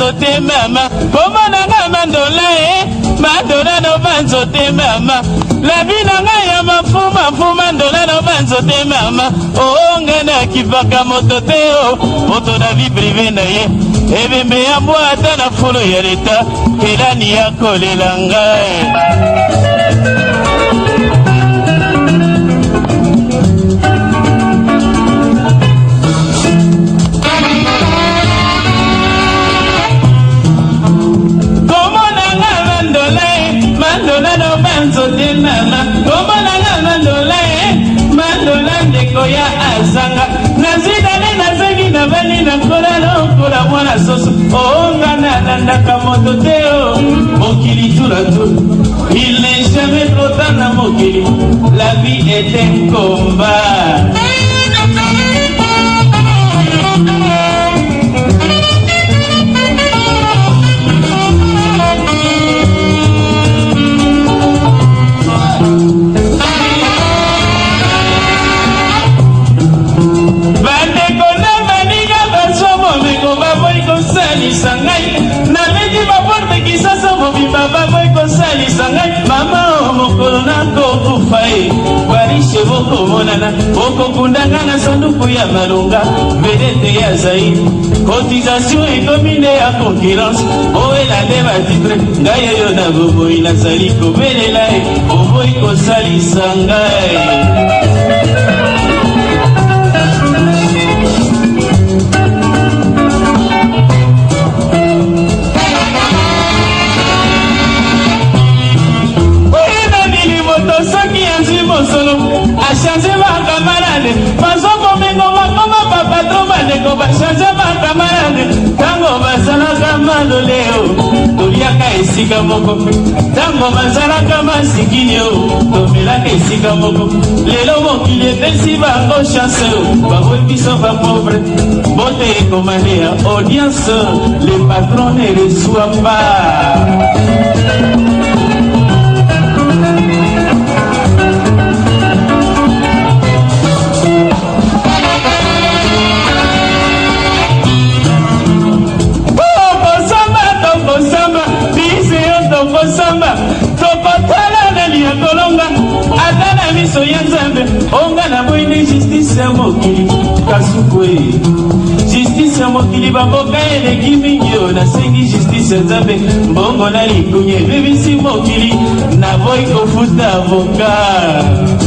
banzote mama komonanga mandola mandola no banzote mama labi nanga ya mafuma ndola no banzote mama onga na kipaka moto te moto na vie privé na ye ebembe ya mbwa ata na folo ya leta kelani ya kolela ngai ya azanga nazidane nazangi na bani na kola lokola mwana soso onga na landaka moto teo mokili tulatu il n'est jamais trop tard na mokili la vie est un combat mama mokolo nako kufae barishe boko monana boko kundanga na sanduku ya malunga vedete ya zaidi cotisation ekomine ya concurrence oelande batitre ngai oyo na bomoi nazali kobelela omoi kosalisa ngai change ma camarade mazoko mengo makoma papatro bandeko ba change ma camarade tango bazalaka maloleo toliaka esika moko tango bazalaka masikini tomelaka esika moko lelo mokili epesi bango chance bango biso ba pauvre bote ekomane ya audience le patron ne reçoit pas samba tokotala neli ya kolonga ata na miso ya nzambe onga na boyini justice ya mokili kasukwe justice ya mokili bamboka eleki mingi oyo nasengi justice ya nzambe mbongo na likunye bebisi mokili na boyi kofuta avocat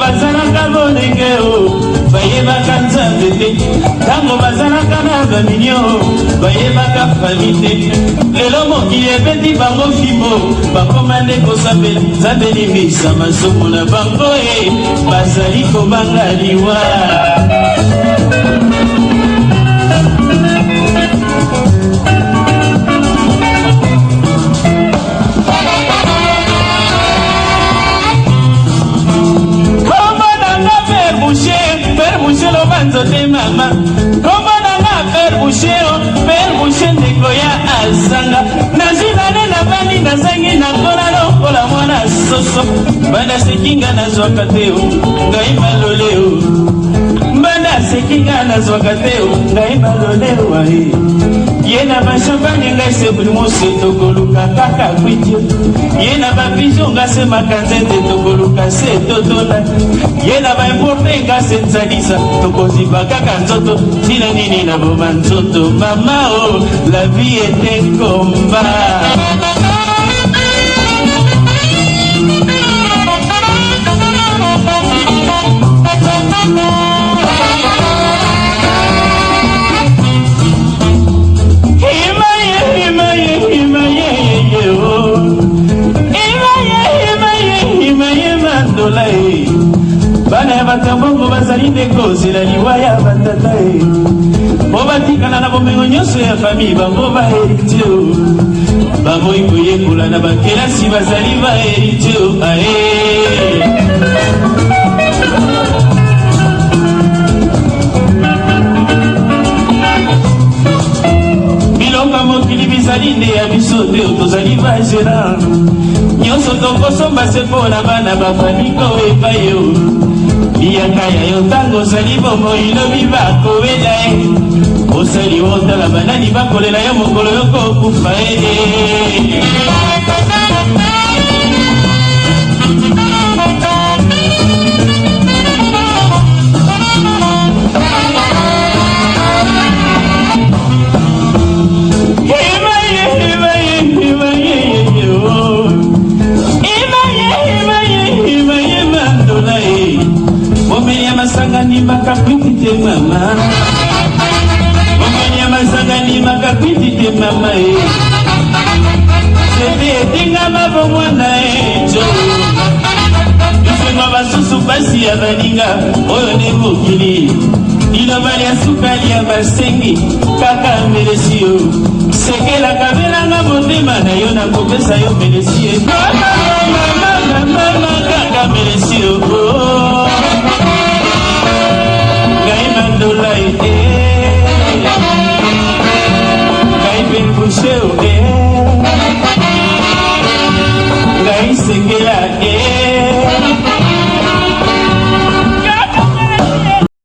bazalaka bonenge bayebaka nzambe te ntango bazalaka na baminio bayebaka fami te lelo mokili ebeti bango fimbo bakoma nde kosambela nzambe limbisa masomo na bango bazali kobanga liwa nzote mama komona nga Père Boucher ndeko ya azanga nazinane na bandi nazangi nakola lokola mwana soso banda sekinga nazwaka te ngai malole banda sekinga nazwaka te ngai malole wae ye na bashampanye ngai se bulmose tokoluka kaka kwitio ye na babijo nga se makanzete tokoluka se totola ye na baimporte nga se nzalisa tokoziba kaka nzoto tina nini na boma nzoto mama la vie est un combat bana batambongo bazali ndekozela liwa ya batata po batikana na bomengo nyonso ya fami bango baheritio bamoyi koyekola na bakelasi bazali baheritio bilonga mokili bizali nde ya biso te tozali bagera nyonso tokosomba se mpo na bana bafami koepai biyaka ya yo ntango ozali bomoi lobi bakowela osali otala banani bakolela yo mokolo yo kokufa Masangani makakwiti te mama Omenya masangani makakwiti te mama Sebe etinga mabomwana jo Ifenga basusu basi ya baninga Oyo ne mokili Ilobali ya sukali ya basengi Kaka melesi yo Sekela kabelanga motema na yo na kopesa yo melesi yo Mama kaka melesi yo Gai Père Boucher